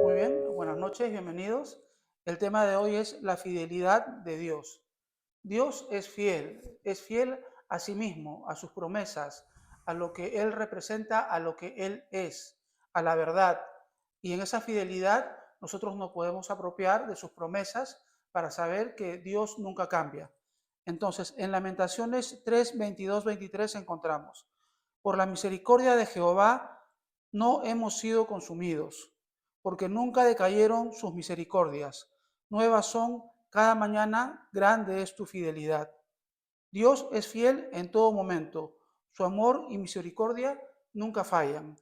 Muy bien, buenas noches, bienvenidos. El tema de hoy es la fidelidad de Dios. Dios es fiel a sí mismo, a sus promesas, a lo que Él representa, a lo que Él es, a la verdad. Y en esa fidelidad nosotros nos podemos apropiar de sus promesas para saber que Dios nunca cambia. Entonces, en Lamentaciones 3, 22, 23 encontramos, por la misericordia de Jehová no hemos sido consumidos, porque nunca decayeron sus misericordias. Nuevas son cada mañana, grande es tu fidelidad. Dios es fiel en todo momento. Su amor y misericordia nunca fallan.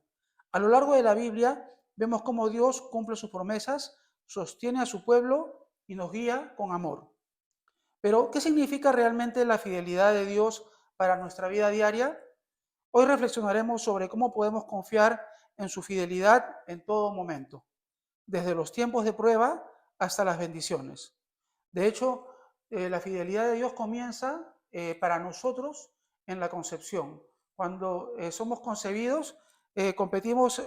A lo largo de la Biblia vemos cómo Dios cumple sus promesas, sostiene a su pueblo y nos guía con amor. Pero, ¿qué significa realmente la fidelidad de Dios para nuestra vida diaria? Hoy reflexionaremos sobre cómo podemos confiar en su fidelidad en todo momento, desde los tiempos de prueba hasta las bendiciones. De hecho, la fidelidad de Dios comienza para nosotros en la concepción. Cuando somos concebidos, competimos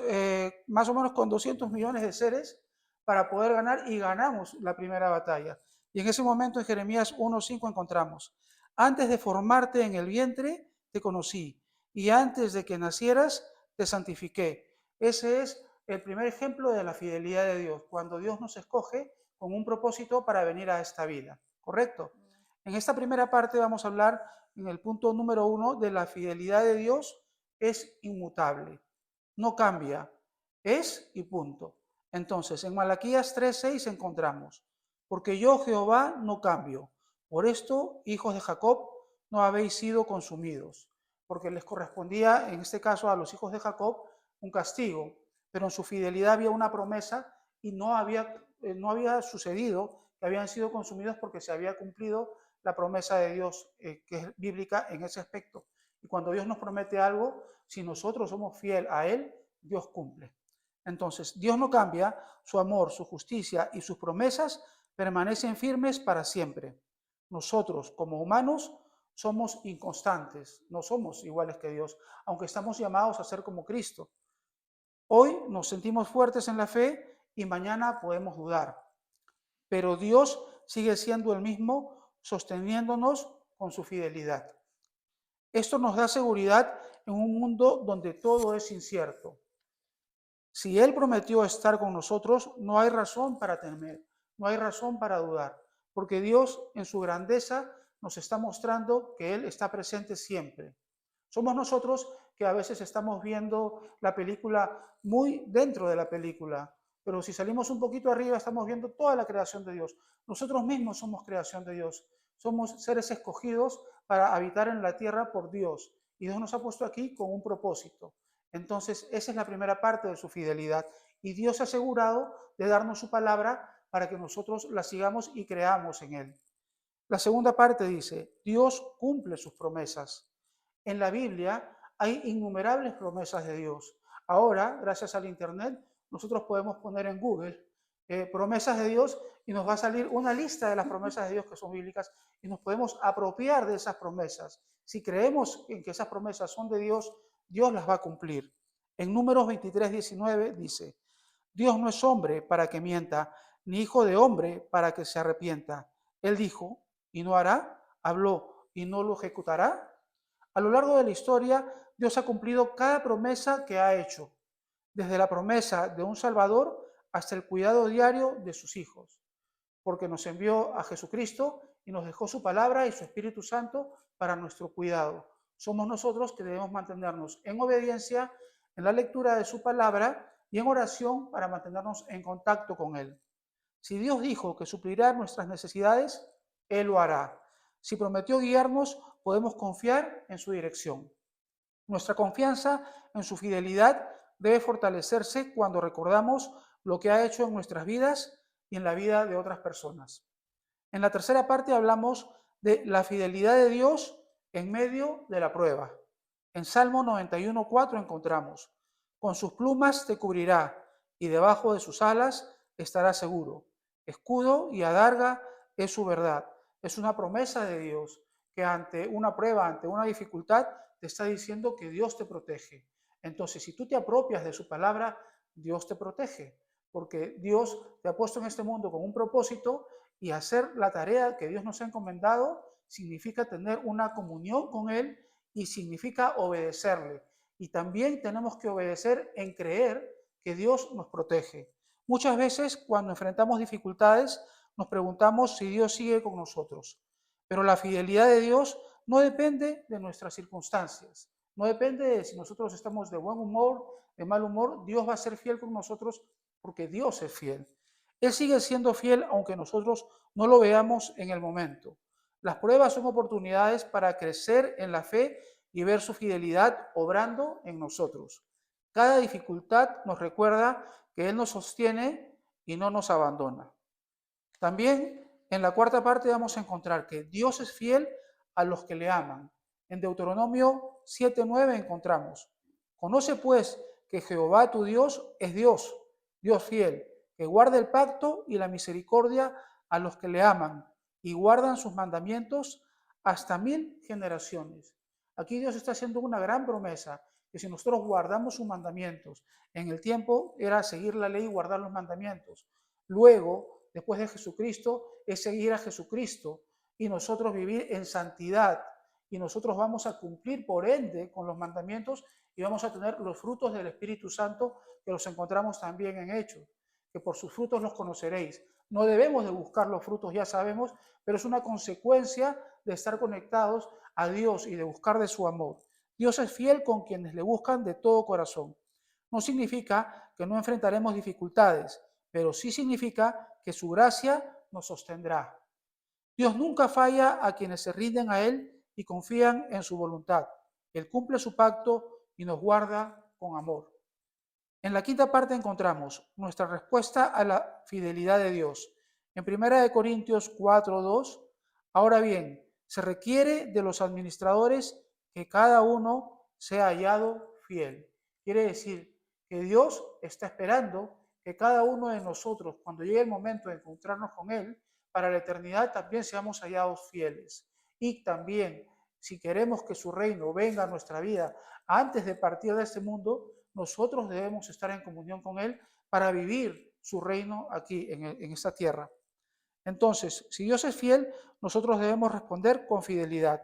más o menos con 200 millones de seres para poder ganar y ganamos la primera batalla. Y en ese momento en Jeremías 1:5 encontramos, antes de formarte en el vientre, te conocí, y antes de que nacieras, te santifiqué. Ese es el primer ejemplo de la fidelidad de Dios, cuando Dios nos escoge con un propósito para venir a esta vida, ¿correcto? En esta primera parte vamos a hablar en el punto número 1 de la fidelidad de Dios es inmutable, no cambia, es y punto. Entonces, en Malaquías 3:6 encontramos, porque yo Jehová no cambio, por esto, hijos de Jacob, no habéis sido consumidos, porque les correspondía, en este caso a los hijos de Jacob, un castigo, pero en su fidelidad había una promesa y no había sucedido que habían sido consumidos porque se había cumplido la promesa de Dios, que es bíblica en ese aspecto. Y cuando Dios nos promete algo, si nosotros somos fiel a Él, Dios cumple. Entonces, Dios no cambia, su amor, su justicia y sus promesas permanecen firmes para siempre. Nosotros, como humanos, somos inconstantes, no somos iguales que Dios, aunque estamos llamados a ser como Cristo. Hoy nos sentimos fuertes en la fe y mañana podemos dudar, pero Dios sigue siendo el mismo, sosteniéndonos con su fidelidad. Esto nos da seguridad en un mundo donde todo es incierto. Si Él prometió estar con nosotros, no hay razón para temer, no hay razón para dudar, porque Dios en su grandeza nos está mostrando que Él está presente siempre. Somos nosotros que a veces estamos viendo la película muy dentro de la película, pero si salimos un poquito arriba estamos viendo toda la creación de Dios. Nosotros mismos somos creación de Dios, somos seres escogidos para habitar en la tierra por Dios y Dios nos ha puesto aquí con un propósito. Entonces, esa es la primera parte de su fidelidad y Dios se ha asegurado de darnos su palabra para que nosotros la sigamos y creamos en Él. La segunda parte dice, Dios cumple sus promesas. En la Biblia hay innumerables promesas de Dios. Ahora, gracias al Internet, nosotros podemos poner en Google promesas de Dios y nos va a salir una lista de las promesas de Dios que son bíblicas y nos podemos apropiar de esas promesas. Si creemos en que esas promesas son de Dios, Dios las va a cumplir. En Números 23:19 dice, Dios no es hombre para que mienta, ni hijo de hombre para que se arrepienta. Él dijo y no hará, habló y no lo ejecutará. A lo largo de la historia, Dios ha cumplido cada promesa que ha hecho, desde la promesa de un Salvador hasta el cuidado diario de sus hijos, porque nos envió a Jesucristo y nos dejó su palabra y su Espíritu Santo para nuestro cuidado. Somos nosotros que debemos mantenernos en obediencia, en la lectura de su palabra y en oración para mantenernos en contacto con Él. Si Dios dijo que suplirá nuestras necesidades, Él lo hará. Si prometió guiarnos, podemos confiar en su dirección. Nuestra confianza en su fidelidad debe fortalecerse cuando recordamos lo que ha hecho en nuestras vidas y en la vida de otras personas. En la tercera parte hablamos de la fidelidad de Dios en medio de la prueba. En Salmo 91:4 encontramos, con sus plumas te cubrirá y debajo de sus alas estarás seguro. Escudo y adarga es su verdad. Es una promesa de Dios que ante una prueba, ante una dificultad, te está diciendo que Dios te protege. Entonces, si tú te apropias de su palabra, Dios te protege, porque Dios te ha puesto en este mundo con un propósito y hacer la tarea que Dios nos ha encomendado significa tener una comunión con Él y significa obedecerle. Y también tenemos que obedecer en creer que Dios nos protege. Muchas veces cuando enfrentamos dificultades nos preguntamos si Dios sigue con nosotros, pero la fidelidad de Dios no depende de nuestras circunstancias, no depende de si nosotros estamos de buen humor, de mal humor. Dios va a ser fiel con nosotros porque Dios es fiel. Él sigue siendo fiel aunque nosotros no lo veamos en el momento. Las pruebas son oportunidades para crecer en la fe y ver su fidelidad obrando en nosotros. Cada dificultad nos recuerda que Él nos sostiene y no nos abandona. También en la cuarta parte vamos a encontrar que Dios es fiel a los que le aman. En Deuteronomio 7:9 encontramos: conoce pues que Jehová tu Dios es Dios, Dios fiel, que guarda el pacto y la misericordia a los que le aman y guardan sus mandamientos hasta 1000 generaciones. Aquí Dios está haciendo una gran promesa, que si nosotros guardamos sus mandamientos, en el tiempo era seguir la ley y guardar los mandamientos. Luego, después de Jesucristo, es seguir a Jesucristo y nosotros vivir en santidad. Y nosotros vamos a cumplir, por ende, con los mandamientos y vamos a tener los frutos del Espíritu Santo, que los encontramos también en Hechos, que por sus frutos los conoceréis. No debemos de buscar los frutos, ya sabemos, pero es una consecuencia de estar conectados a Dios y de buscar de su amor. Dios es fiel con quienes le buscan de todo corazón. No significa que no enfrentaremos dificultades, pero sí significa que su gracia nos sostendrá. Dios nunca falla a quienes se rinden a Él y confían en su voluntad. Él cumple su pacto y nos guarda con amor. En la quinta parte encontramos nuestra respuesta a la fidelidad de Dios. En 1 Corintios 4:2, ahora bien, se requiere de los administradores que cada uno sea hallado fiel. Quiere decir que Dios está esperando que cada uno de nosotros, cuando llegue el momento de encontrarnos con Él, para la eternidad también seamos hallados fieles. Y también, si queremos que su reino venga a nuestra vida antes de partir de este mundo, nosotros debemos estar en comunión con Él para vivir su reino aquí en esta tierra. Entonces, si Dios es fiel, nosotros debemos responder con fidelidad.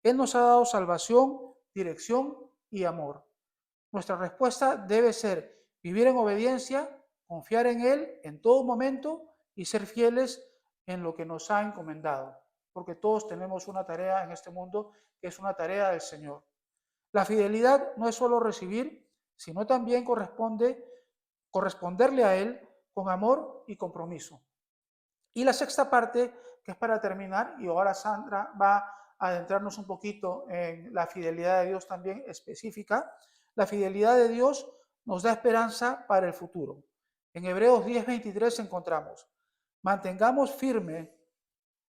Él nos ha dado salvación, dirección y amor. Nuestra respuesta debe ser vivir en obediencia, confiar en Él en todo momento y ser fieles en lo que nos ha encomendado, porque todos tenemos una tarea en este mundo que es una tarea del Señor. La fidelidad no es solo recibir, sino también corresponderle a Él con amor y compromiso. Y la sexta parte, que es para terminar, y ahora Sandra va a adentrarnos un poquito en la fidelidad de Dios también específica. La fidelidad de Dios nos da esperanza para el futuro. En Hebreos 10:23 encontramos: mantengamos firme,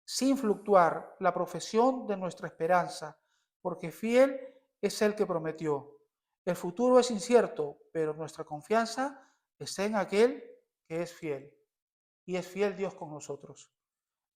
sin fluctuar, la profesión de nuestra esperanza, porque fiel es el que prometió. El futuro es incierto, pero nuestra confianza está en aquel que es fiel. Y es fiel Dios con nosotros.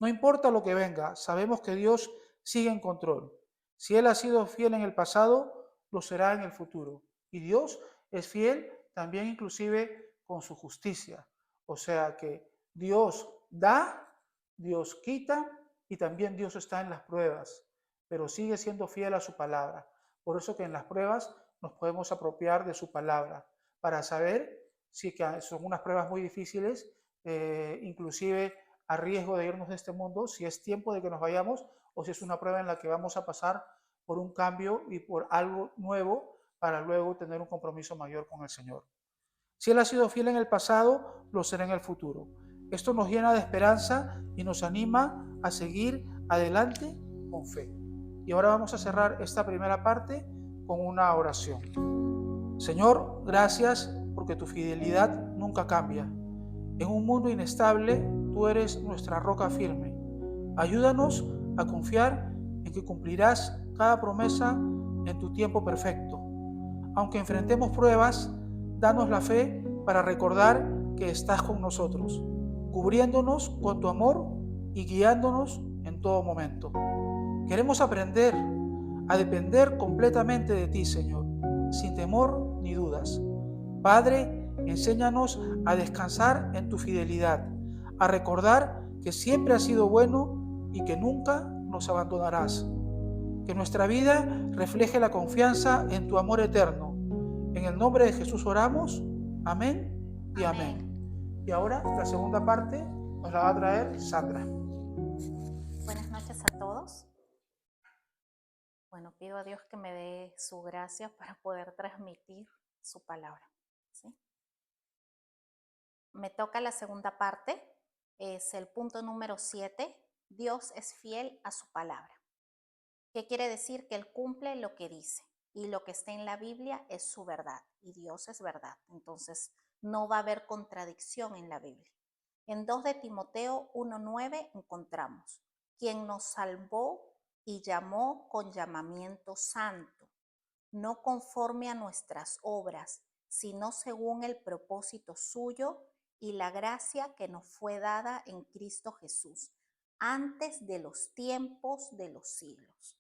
No importa lo que venga, sabemos que Dios sigue en control. Si Él ha sido fiel en el pasado, lo será en el futuro. Y Dios es fiel también inclusive con su justicia. O sea que Dios da, Dios quita y también Dios está en las pruebas, pero sigue siendo fiel a su palabra. Por eso que en las pruebas nos podemos apropiar de su palabra para saber si son unas pruebas muy difíciles, inclusive a riesgo de irnos de este mundo, si es tiempo de que nos vayamos o si es una prueba en la que vamos a pasar por un cambio y por algo nuevo para luego tener un compromiso mayor con el Señor. Si Él ha sido fiel en el pasado, lo será en el futuro. Esto nos llena de esperanza y nos anima a seguir adelante con fe. Y ahora vamos a cerrar esta primera parte con una oración. Señor, gracias porque tu fidelidad nunca cambia. En un mundo inestable, tú eres nuestra roca firme. Ayúdanos a confiar en que cumplirás cada promesa en tu tiempo perfecto. Aunque enfrentemos pruebas, danos la fe para recordar que estás con nosotros, cubriéndonos con tu amor y guiándonos en todo momento. Queremos aprender a depender completamente de ti, Señor, sin temor ni dudas. Padre, enséñanos a descansar en tu fidelidad, a recordar que siempre has sido bueno y que nunca nos abandonarás. Que nuestra vida refleje la confianza en tu amor eterno. En el nombre de Jesús oramos. Amén y amén. Y ahora la segunda parte nos la va a traer Sandra. Buenas noches a todos. Bueno, pido a Dios que me dé su gracia para poder transmitir su palabra, ¿sí? Me toca la segunda parte, es el punto número 7. Dios es fiel a su palabra. ¿Qué quiere decir? Que Él cumple lo que dice y lo que está en la Biblia es su verdad y Dios es verdad. Entonces, no va a haber contradicción en la Biblia. En 2 de Timoteo 1:9 encontramos, quien nos salvó y llamó con llamamiento santo, no conforme a nuestras obras, sino según el propósito suyo y la gracia que nos fue dada en Cristo Jesús, antes de los tiempos de los siglos.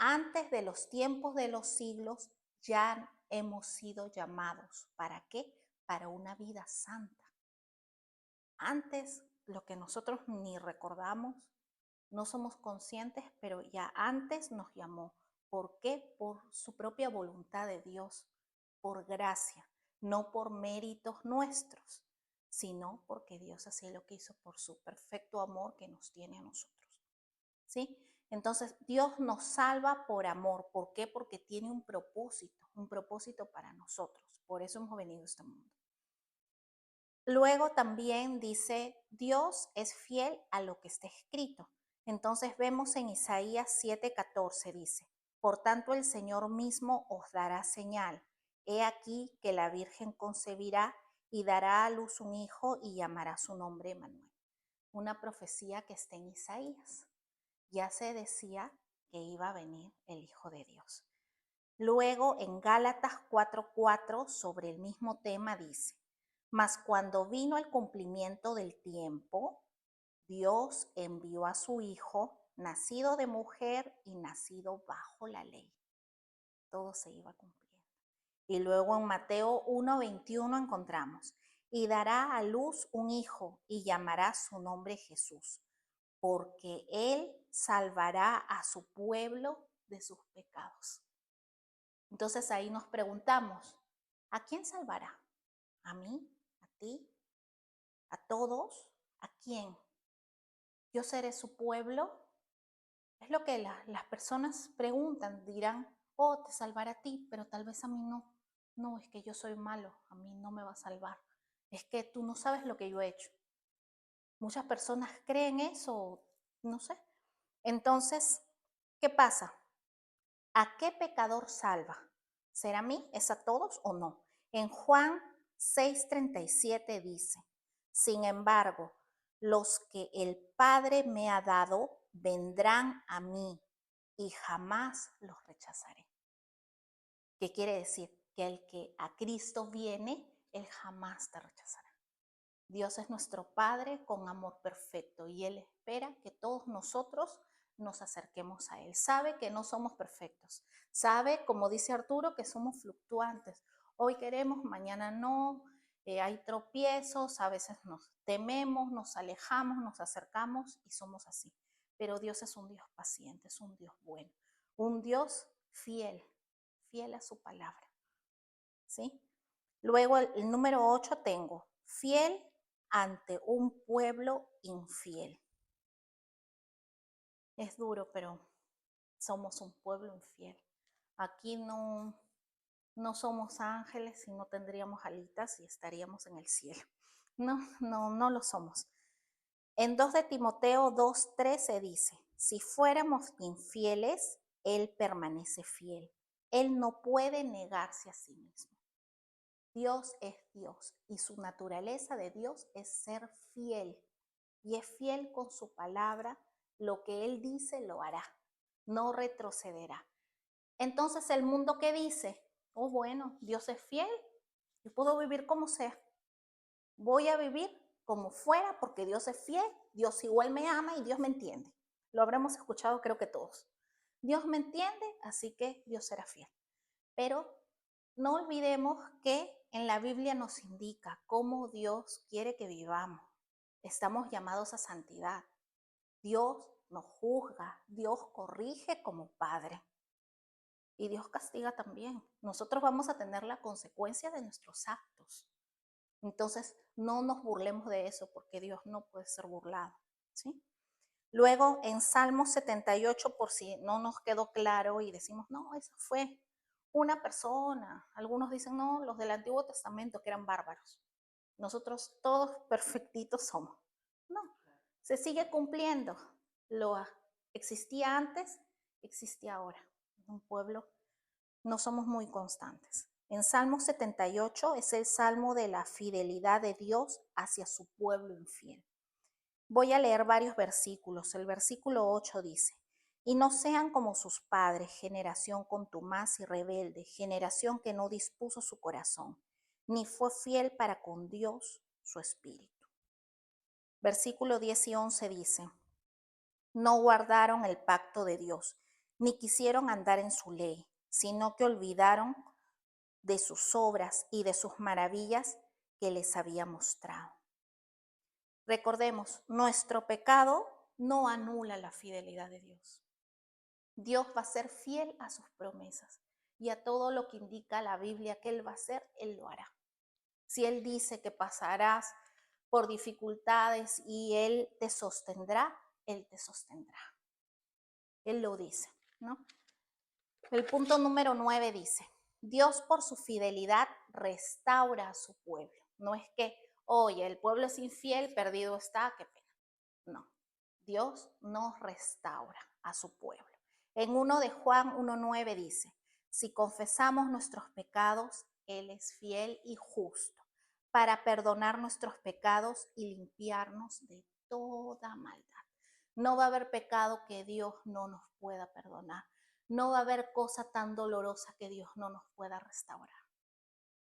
Antes de los tiempos de los siglos ya hemos sido llamados. ¿Para qué? Para una vida santa. Antes, lo que nosotros ni recordamos, no somos conscientes, pero ya antes nos llamó. ¿Por qué? Por su propia voluntad de Dios, por gracia, no por méritos nuestros, sino porque Dios así lo quiso por su perfecto amor que nos tiene a nosotros. ¿Sí? Entonces, Dios nos salva por amor. ¿Por qué? Porque tiene un propósito para nosotros. Por eso hemos venido a este mundo. Luego también dice, Dios es fiel a lo que está escrito. Entonces vemos en Isaías 7:14, dice, por tanto el Señor mismo os dará señal. He aquí que la Virgen concebirá y dará a luz un hijo y llamará su nombre Emmanuel. Una profecía que está en Isaías. Ya se decía que iba a venir el Hijo de Dios. Luego en Gálatas 4:4 sobre el mismo tema dice, mas cuando vino el cumplimiento del tiempo, Dios envió a su Hijo, nacido de mujer y nacido bajo la ley. Todo se iba cumpliendo. Y luego en Mateo 1:21 encontramos, y dará a luz un hijo y llamará su nombre Jesús, porque él salvará a su pueblo de sus pecados. Entonces ahí nos preguntamos, ¿a quién salvará? ¿A mí? ¿A ti? ¿A todos? ¿A quién? ¿Yo seré su pueblo? Es lo que las personas preguntan, dirán, oh, te salvará a ti, pero tal vez a mí no. No, es que yo soy malo, a mí no me va a salvar. Es que tú no sabes lo que yo he hecho. Muchas personas creen eso, no sé. Entonces, ¿qué pasa? ¿A qué pecador salva? ¿Será a mí? ¿Es a todos o no? En Juan 6:37 dice, sin embargo, los que el Padre me ha dado vendrán a mí y jamás los rechazaré. ¿Qué quiere decir? Que el que a Cristo viene, Él jamás te rechazará. Dios es nuestro Padre con amor perfecto y Él espera que todos nosotros nos acerquemos a Él. Sabe que no somos perfectos. Sabe, como dice Arturo, que somos fluctuantes. Hoy queremos, mañana no. Hay tropiezos, a veces nos tememos, nos alejamos, nos acercamos y somos así. Pero Dios es un Dios paciente, es un Dios bueno, un Dios fiel, fiel a su palabra. ¿Sí? Luego el número 8 tengo, fiel ante un pueblo infiel. Es duro, pero somos un pueblo infiel. Aquí no somos ángeles y no tendríamos alitas y estaríamos en el cielo. No lo somos. En 2 de Timoteo 2:13 dice, si fuéramos infieles, Él permanece fiel. Él no puede negarse a sí mismo. Dios es Dios y su naturaleza de Dios es ser fiel y es fiel con su palabra. Lo que Él dice lo hará, no retrocederá. Entonces el mundo que dice, oh bueno, Dios es fiel, yo puedo vivir como sea, voy a vivir como fuera porque Dios es fiel, Dios igual me ama y Dios me entiende. Lo habremos escuchado creo que todos. Dios me entiende, así que Dios será fiel. Pero No olvidemos que en la Biblia nos indica cómo Dios quiere que vivamos. Estamos llamados a santidad. Dios nos juzga, Dios corrige como Padre y Dios castiga también. Nosotros vamos a tener la consecuencia de nuestros actos. Entonces, no nos burlemos de eso porque Dios no puede ser burlado, ¿sí? Luego, en Salmo 78, por si no nos quedó claro y decimos, no, eso fue una persona. Algunos dicen, no, los del Antiguo Testamento que eran bárbaros. Nosotros todos perfectitos somos. No, se sigue cumpliendo. Lo existía antes, existía ahora. Un pueblo, no somos muy constantes. En Salmo 78 es el salmo de la fidelidad de Dios hacia su pueblo infiel. Voy a leer varios versículos. El versículo 8 dice, y no sean como sus padres, generación contumaz y rebelde, generación que no dispuso su corazón, ni fue fiel para con Dios su espíritu. Versículo 10 y 11 dice, no guardaron el pacto de Dios, ni quisieron andar en su ley, sino que olvidaron de sus obras y de sus maravillas que les había mostrado. Recordemos, nuestro pecado no anula la fidelidad de Dios. Dios va a ser fiel a sus promesas y a todo lo que indica la Biblia que Él va a hacer, Él lo hará. Si Él dice que pasarás por dificultades y Él te sostendrá, Él te sostendrá. Él lo dice, ¿no? El punto número 9 dice, Dios por su fidelidad restaura a su pueblo. No es que, oye, el pueblo es infiel, perdido está, qué pena. No, Dios nos restaura a su pueblo. En 1 de Juan 1:9 dice, si confesamos nuestros pecados, Él es fiel y justo para perdonar nuestros pecados y limpiarnos de toda maldad. No va a haber pecado que Dios no nos pueda perdonar. No va a haber cosa tan dolorosa que Dios no nos pueda restaurar.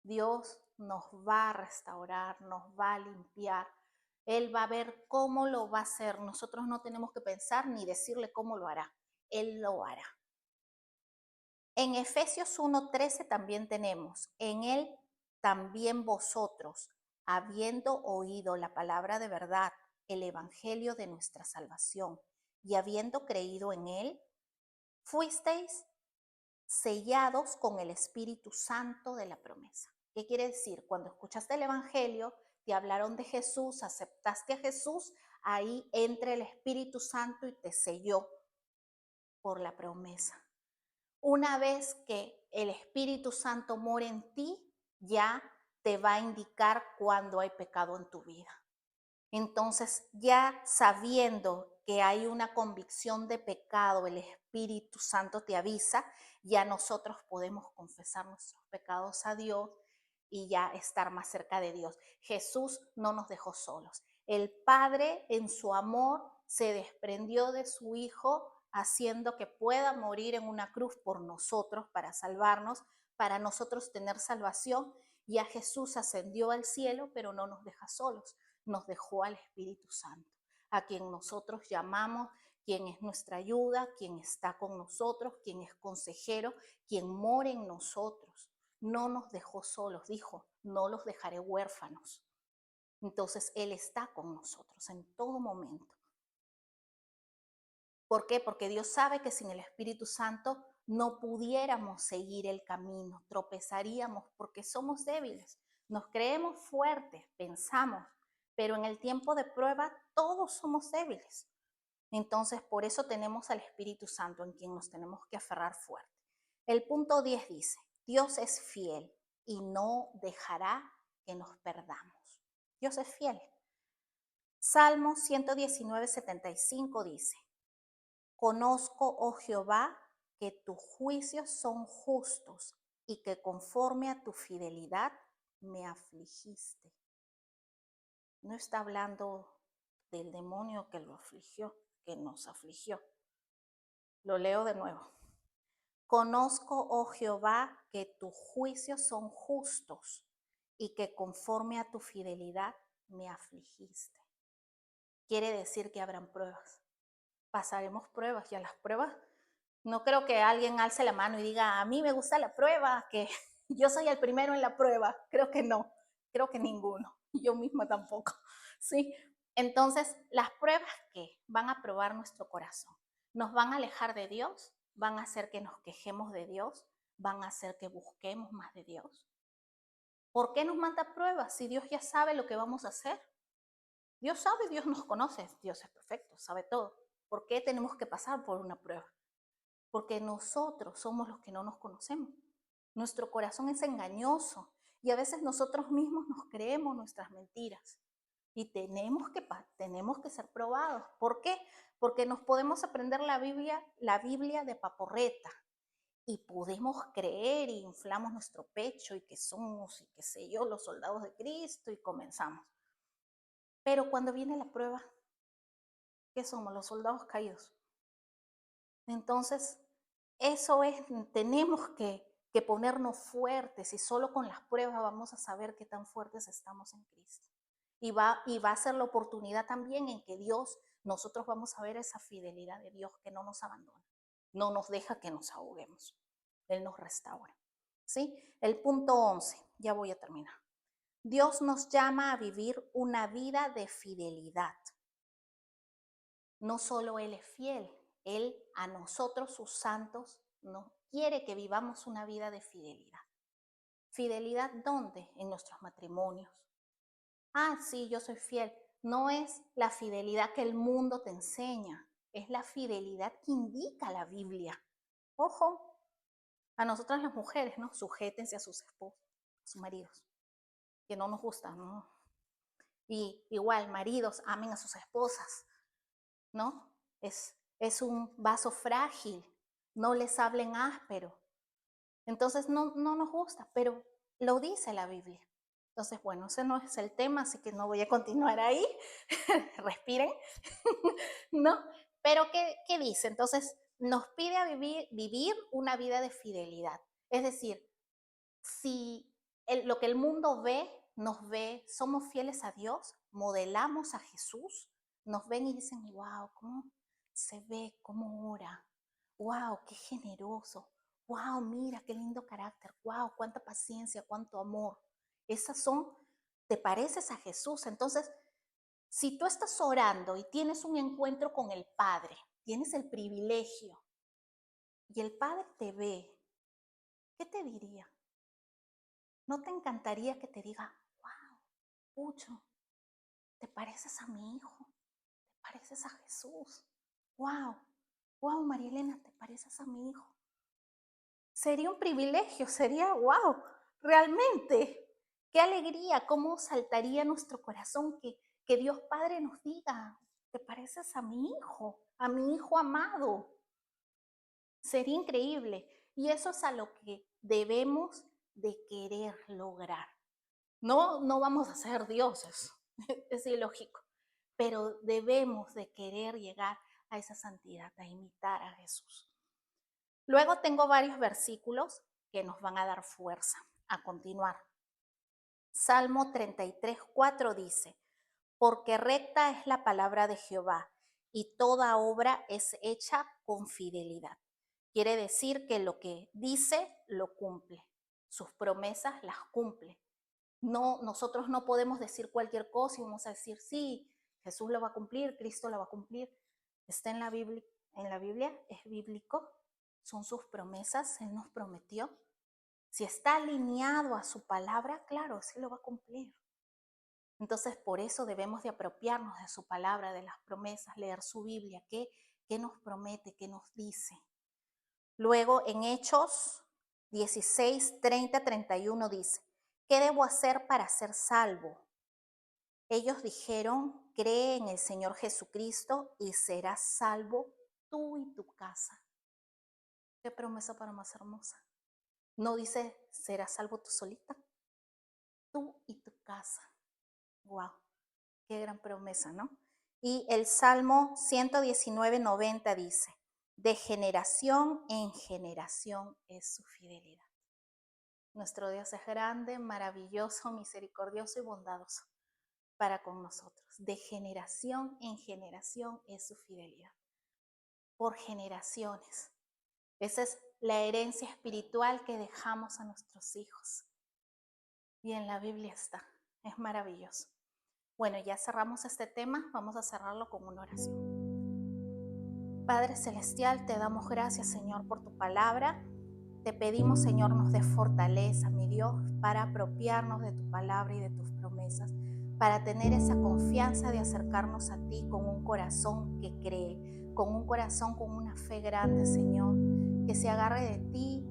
Dios nos va a restaurar, nos va a limpiar. Él va a ver cómo lo va a hacer. Nosotros no tenemos que pensar ni decirle cómo lo hará. Él lo hará. En Efesios 1:13 también tenemos, en Él también vosotros, habiendo oído la palabra de verdad, el evangelio de nuestra salvación, y habiendo creído en Él, fuisteis sellados con el Espíritu Santo de la promesa. ¿Qué quiere decir? Cuando escuchaste el Evangelio, te hablaron de Jesús, aceptaste a Jesús, ahí entra el Espíritu Santo y te selló por la promesa. Una vez que el Espíritu Santo mora en ti, ya te va a indicar cuando hay pecado en tu vida. Entonces, ya sabiendo que hay una convicción de pecado, el Espíritu Santo te avisa, ya nosotros podemos confesar nuestros pecados a Dios y ya estar más cerca de Dios. Jesús no nos dejó solos. El Padre en su amor se desprendió de su Hijo, haciendo que pueda morir en una cruz por nosotros para salvarnos, para nosotros tener salvación. Y a Jesús ascendió al cielo, pero no nos deja solos, nos dejó al Espíritu Santo, a quien nosotros llamamos, quien es nuestra ayuda, quien está con nosotros, quien es consejero, quien mora en nosotros. No nos dejó solos, dijo, no los dejaré huérfanos. Entonces Él está con nosotros en todo momento. ¿Por qué? Porque Dios sabe que sin el Espíritu Santo no pudiéramos seguir el camino, tropezaríamos porque somos débiles, nos creemos fuertes, pensamos, pero en el tiempo de prueba todos somos débiles. Entonces, por eso tenemos al Espíritu Santo en quien nos tenemos que aferrar fuerte. El punto 10 dice, Dios es fiel y no dejará que nos perdamos. Dios es fiel. Salmo 119:75 dice, conozco, oh Jehová, que tus juicios son justos y que conforme a tu fidelidad me afligiste. No está hablando del demonio que lo afligió, que nos afligió. Lo leo de nuevo. Conozco, oh Jehová, que tus juicios son justos y que conforme a tu fidelidad me afligiste. Quiere decir que habrán pruebas. Pasaremos pruebas y a las pruebas no creo que alguien alce la mano y diga, a mí me gusta la prueba, que Yo soy el primero en la prueba. Creo que no, creo que ninguno. Yo misma tampoco. ¿Sí? Entonces, las pruebas que van a probar nuestro corazón, nos van a alejar de Dios, van a hacer que nos quejemos de Dios, van a hacer que busquemos más de Dios. ¿Por qué nos manda pruebas si Dios ya sabe lo que vamos a hacer? Dios sabe, Dios nos conoce, Dios es perfecto, sabe todo. ¿Por qué tenemos que pasar por una prueba? Porque nosotros somos los que no nos conocemos. Nuestro corazón es engañoso y a veces nosotros mismos nos creemos nuestras mentiras y tenemos que ser probados. ¿Por qué? Porque nos podemos aprender la Biblia de paporreta y podemos creer y inflamos nuestro pecho y que somos, y qué sé yo, los soldados de Cristo y comenzamos. Pero cuando viene la prueba, ¿qué somos? Los soldados caídos. Entonces, eso es, tenemos que ponernos fuertes y solo con las pruebas vamos a saber qué tan fuertes estamos en Cristo. Y va a ser la oportunidad también en que nosotros vamos a ver esa fidelidad de Dios que no nos abandona, no nos deja que nos ahoguemos. Él nos restaura. ¿Sí? El punto 11, ya voy a terminar. Dios nos llama a vivir una vida de fidelidad. No solo Él es fiel, Él a nosotros, sus santos, nos quiere que vivamos una vida de fidelidad. ¿Fidelidad dónde? En nuestros matrimonios. Ah, sí, yo soy fiel. No es la fidelidad que el mundo te enseña, es la fidelidad que indica la Biblia. Ojo, a nosotras las mujeres, ¿no? Sujétense a sus esposos, a sus maridos, que no nos gustan, ¿no? Y igual, maridos, amen a sus esposas, ¿no? Es un vaso frágil, no les hablen áspero. Entonces no nos gusta, pero lo dice la Biblia. Entonces, bueno, ese no es el tema, así que no voy a continuar ahí. Respiren, ¿no? Pero ¿qué dice? Entonces, nos pide a vivir una vida de fidelidad. Es decir, si lo que el mundo ve, nos ve, somos fieles a Dios, modelamos a Jesús, nos ven y dicen, wow, ¿cómo se ve? ¿Cómo ora? Wow, qué generoso. Wow, mira, qué lindo carácter. Wow, cuánta paciencia, cuánto amor. Esas son, te pareces a Jesús. Entonces, si tú estás orando y tienes un encuentro con el Padre, tienes el privilegio y el Padre te ve, ¿qué te diría? ¿No te encantaría que te diga, wow, Pucho, te pareces a mi hijo, te pareces a Jesús? Wow, wow, María Elena, te pareces a mi hijo. Sería un privilegio, sería, wow, realmente, qué alegría, cómo saltaría nuestro corazón que Dios Padre nos diga, te pareces a mi hijo amado. Sería increíble. Y eso es a lo que debemos de querer lograr. No vamos a ser dioses, es ilógico, pero debemos de querer llegar a esa santidad, a imitar a Jesús. Luego tengo varios versículos que nos van a dar fuerza a continuar. Salmo 33:4 dice, porque recta es la palabra de Jehová y toda obra es hecha con fidelidad. Quiere decir que lo que dice lo cumple, sus promesas las cumple. No, nosotros no podemos decir cualquier cosa y vamos a decir, sí, Jesús lo va a cumplir, Cristo lo va a cumplir. Está en la Biblia, es bíblico, son sus promesas, Él nos prometió. Si está alineado a su palabra, claro, sí lo va a cumplir. Entonces, por eso debemos de apropiarnos de su palabra, de las promesas, leer su Biblia, qué nos promete, qué nos dice. Luego, en Hechos 16, 30, 31 dice, ¿qué debo hacer para ser salvo? Ellos dijeron, cree en el Señor Jesucristo y serás salvo tú y tu casa. Qué promesa para más hermosa. No dice, serás salvo tú solita, tú y tu casa. Wow, qué gran promesa, ¿no? Y el Salmo 119, 90 dice, de generación en generación es su fidelidad. Nuestro Dios es grande, maravilloso, misericordioso y bondadoso para con nosotros. De generación en generación es su fidelidad. Por generaciones. Esa es la herencia espiritual que dejamos a nuestros hijos. Y en la Biblia está, es maravilloso. Bueno, ya cerramos este tema, vamos a cerrarlo con una oración. Padre Celestial, te damos gracias, Señor, por tu palabra. Te pedimos, Señor, nos dé fortaleza, mi Dios, para apropiarnos de tu palabra y de tus promesas, para tener esa confianza de acercarnos a ti con un corazón que cree, con un corazón con una fe grande, Señor, que se agarre de ti,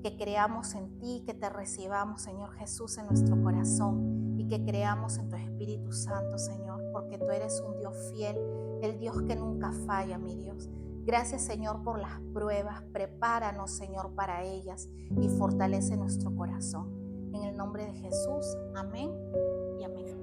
que creamos en ti, que te recibamos, Señor Jesús, en nuestro corazón y que creamos en tu Espíritu Santo, Señor, porque tú eres un Dios fiel, el Dios que nunca falla, mi Dios. Gracias, Señor, por las pruebas. Prepáranos, Señor, para ellas y fortalece nuestro corazón. En el nombre de Jesús, amén y amén.